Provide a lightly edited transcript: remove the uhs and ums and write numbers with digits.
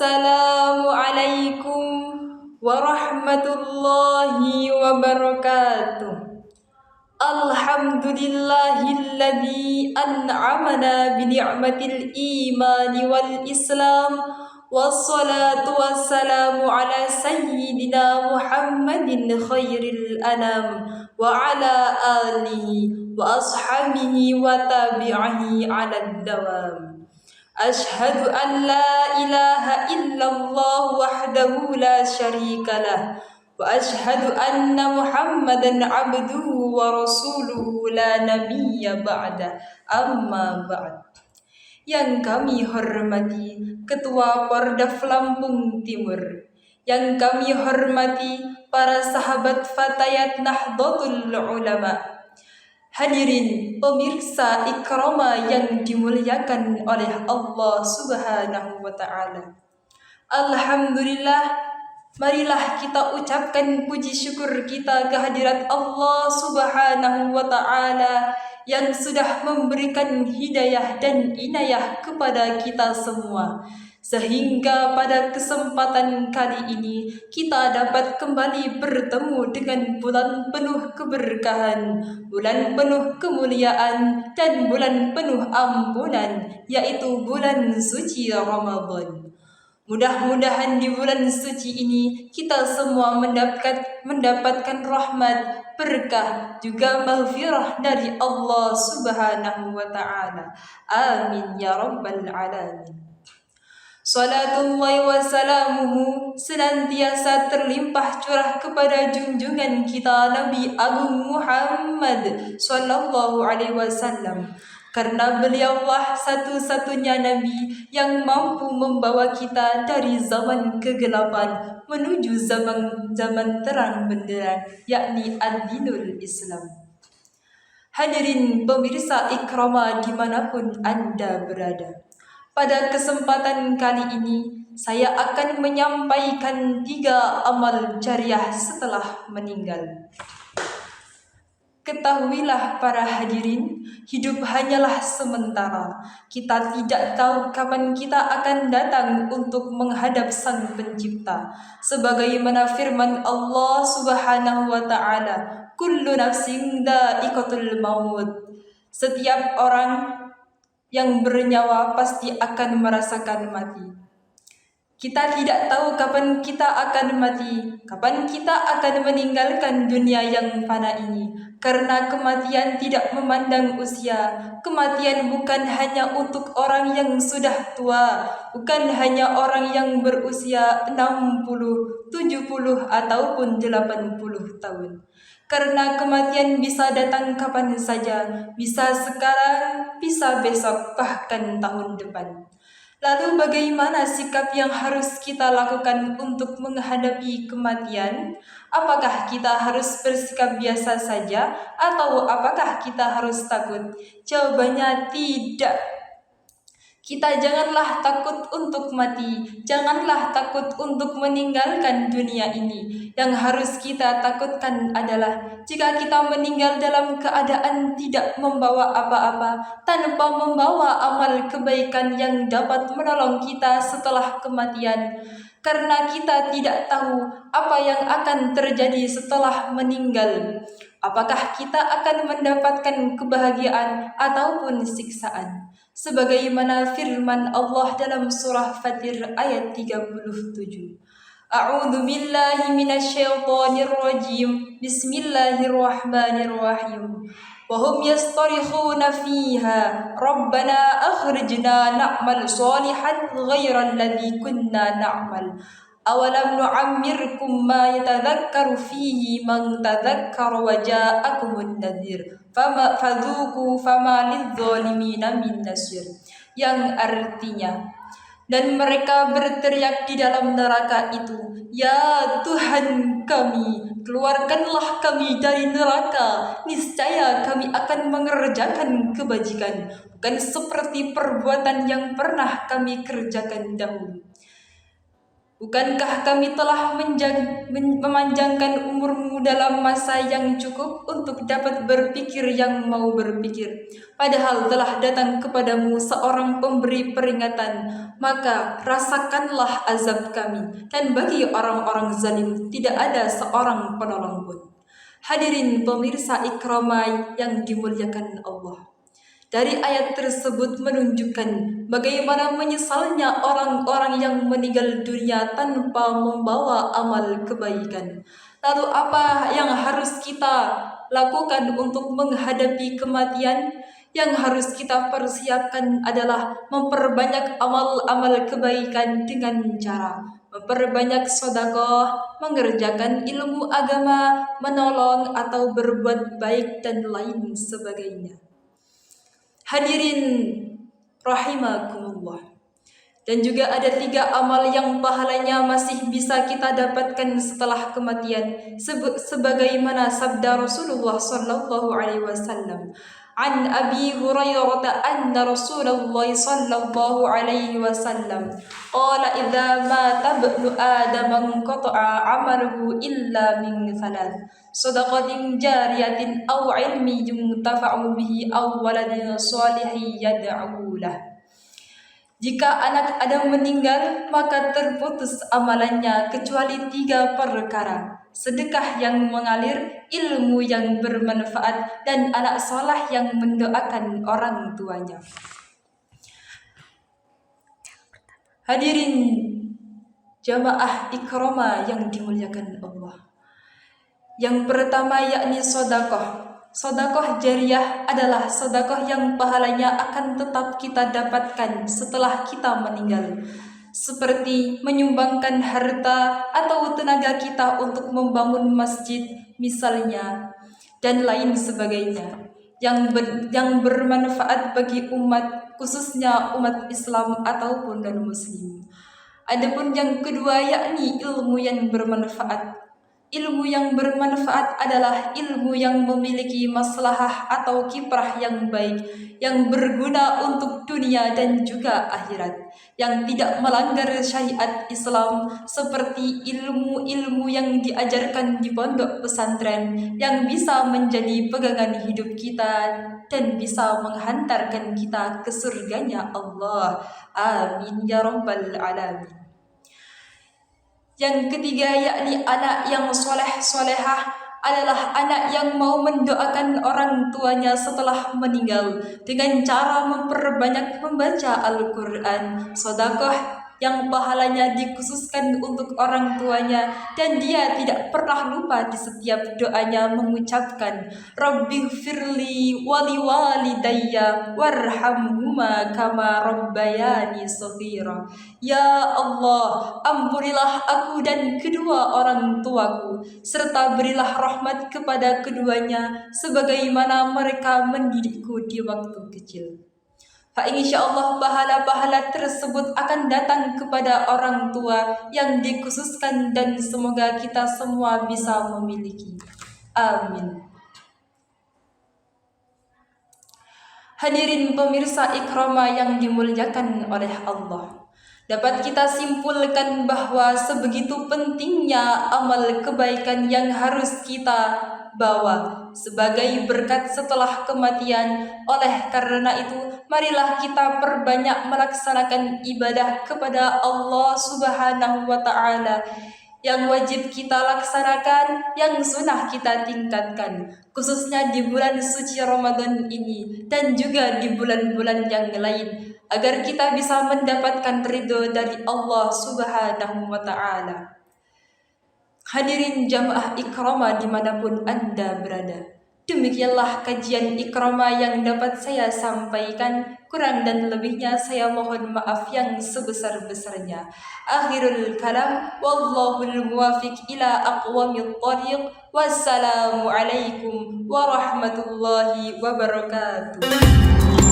Assalamualaikum warahmatullahi wabarakatuh. Alhamdulillahilladzi an'amana bi ni'matil imani wal islam. Wassalatu wassalamu ala sayyidina Muhammadin khairil anam wa ala alihi wa ashabihi wa tabi'ihi ala dawam. Ashhadu an la ilaha illallah wahdahu la syarika lah wa ashhadu anna Muhammadan abduhu wa rasuluhu la nabiyya ba'da. Amma ba'd. Yang kami hormati Ketua Pordaf Lampung Timur, yang kami hormati para sahabat Fatayat Nahdlatul Ulama, hadirin pemirsa ikrama yang dimuliakan oleh Allah Subhanahu wa Ta'ala. Alhamdulillah, marilah kita ucapkan puji syukur kita kehadirat Allah Subhanahu wa Ta'ala yang sudah memberikan hidayah dan inayah kepada kita semua, sehingga pada kesempatan kali ini kita dapat kembali bertemu dengan bulan penuh keberkahan, bulan penuh kemuliaan, dan bulan penuh ampunan, yaitu bulan suci Ramadan. Mudah-mudahan di bulan suci ini kita semua mendapatkan rahmat, berkah, juga maghfirah dari Allah Subhanahu wa Ta'ala. Amin ya rabbal alamin. Salatullahi wa salamuhu senantiasa terlimpah curah kepada junjungan kita Nabi Agung Muhammad sallallahu alaihi wasallam, karena beliaulah satu-satunya Nabi yang mampu membawa kita dari zaman kegelapan menuju zaman terang benderang, yakni ad-dinul Islam. Hadirin pemirsa ikrama dimanapun Anda berada, pada kesempatan kali ini saya akan menyampaikan 3 amal jariah setelah meninggal. Ketahuilah para hadirin, hidup hanyalah sementara. Kita tidak tahu kapan kita akan datang untuk menghadap Sang Pencipta. Sebagaimana firman Allah Subhanahu wa Ta'ala, kullu nafsin dha'iqatul maut. Setiap orang yang bernyawa pasti akan merasakan mati. Kita tidak tahu kapan kita akan mati, kapan kita akan meninggalkan dunia yang fana ini. Karena kematian tidak memandang usia. Kematian bukan hanya untuk orang yang sudah tua, bukan hanya orang yang berusia 60, 70 ataupun 80 tahun. Karena kematian bisa datang kapan saja, bisa sekarang, bisa besok, bahkan tahun depan. Lalu bagaimana sikap yang harus kita lakukan untuk menghadapi kematian? Apakah kita harus bersikap biasa saja atau apakah kita harus takut? Jawabannya tidak. Kita janganlah takut untuk mati, janganlah takut untuk meninggalkan dunia ini. Yang harus kita takutkan adalah jika kita meninggal dalam keadaan tidak membawa apa-apa, tanpa membawa amal kebaikan yang dapat menolong kita setelah kematian. Karena kita tidak tahu apa yang akan terjadi setelah meninggal. Apakah kita akan mendapatkan kebahagiaan ataupun siksaan? Sebagaimana firman Allah dalam surah Fatir ayat 37. A'udzu billahi minasyaitonir rajim. Bismillahirrahmanirrahim. Wa hum yastarikhuna fiha rabbana akhrijna na'mal shalihan ghairal ladzi kunna na'mal. Awalam nu'ammirkum ma yatadhakkaru fihi man tadhakkara wa ja'akumun nadhir fadzuqu fama lidzalimina min nasir. Yang artinya, dan mereka berteriak di dalam neraka itu, ya Tuhan kami, keluarkanlah kami dari neraka, niscaya kami akan mengerjakan kebajikan, bukan seperti perbuatan yang pernah kami kerjakan dahulu. Bukankah kami telah memanjangkan umurmu dalam masa yang cukup untuk dapat berpikir yang mau berpikir? Padahal telah datang kepadamu seorang pemberi peringatan, maka rasakanlah azab kami. Dan bagi orang-orang zalim tidak ada seorang penolong pun. Hadirin pemirsa Ikramah yang dimuliakan Allah. Dari ayat tersebut menunjukkan bagaimana menyesalnya orang-orang yang meninggal dunia tanpa membawa amal kebaikan. Lalu apa yang harus kita lakukan untuk menghadapi kematian? Yang harus kita persiapkan adalah memperbanyak amal-amal kebaikan dengan cara memperbanyak sedekah, mengerjakan ilmu agama, menolong atau berbuat baik dan lain sebagainya. Hadirin rahimakumullah. Dan juga ada 3 amal yang pahalanya masih bisa kita dapatkan setelah kematian, sebagaimana sabda Rasulullah sallallahu alaihi wasallam. An Abi Hurairah anna Rasulullah sallallahu alaihi wasallam qala idza mata ibnu Adam qata'a 'amaluhu illa min 3: sadaqatin jariyatin aw 'ilmin yuntafa'u bihi aw waladin shalihin yad'u lahu. Jika anak Adam meninggal, maka terputus amalannya kecuali 3 perkara: sedekah yang mengalir, ilmu yang bermanfaat, dan anak saleh yang mendoakan orang tuanya. Hadirin jamaah Ikramah yang dimuliakan Allah. Yang pertama yakni sedekah. Sedekah jariyah adalah sedekah yang pahalanya akan tetap kita dapatkan setelah kita meninggal, seperti menyumbangkan harta atau tenaga kita untuk membangun masjid misalnya, dan lain sebagainya yang bermanfaat bagi umat, khususnya umat Islam ataupun non-muslim. Adapun yang kedua yakni ilmu yang bermanfaat. Ilmu yang bermanfaat adalah ilmu yang memiliki maslahah atau kiprah yang baik, yang berguna untuk dunia dan juga akhirat, yang tidak melanggar syariat Islam, seperti ilmu-ilmu yang diajarkan di pondok pesantren, yang bisa menjadi pegangan hidup kita dan bisa menghantarkan kita ke surganya Allah. Amin ya rabbal alamin. Yang ketiga yakni anak yang soleh-solehah adalah anak yang mau mendoakan orang tuanya setelah meninggal dengan cara memperbanyak membaca Al-Quran, sedekah yang pahalanya dikhususkan untuk orang tuanya, dan dia tidak pernah lupa di setiap doanya mengucapkan Rabbighfirli wali walidayya warhamhuma kama rabbayani shaghira. Ya Allah, ampunilah aku dan kedua orang tuaku, serta berilah rahmat kepada keduanya sebagaimana mereka mendidikku di waktu kecil. Insyaallah pahala-pahala tersebut akan datang kepada orang tua yang dikhususkan, dan semoga kita semua bisa memiliki. Amin. Hadirin pemirsa Ikramah yang dimuliakan oleh Allah, dapat kita simpulkan bahwa sebegitu pentingnya amal kebaikan yang harus kita bawa sebagai berkat setelah kematian. Oleh karena itu, marilah kita perbanyak melaksanakan ibadah kepada Allah Subhanahu wa Ta'ala. Yang wajib kita laksanakan, yang sunnah kita tingkatkan, khususnya di bulan suci Ramadan ini dan juga di bulan-bulan yang lain, agar kita bisa mendapatkan ridho dari Allah Subhanahu wa Ta'ala. Hadirin jamaah Ikramah dimanapun Anda berada, demikianlah kajian Ikramah yang dapat saya sampaikan. Kurang dan lebihnya saya mohon maaf yang sebesar-besarnya. Akhirul kalam, wallahul muwafiq ila aqwamit thariq. Wassalamualaikum warahmatullahi wabarakatuh.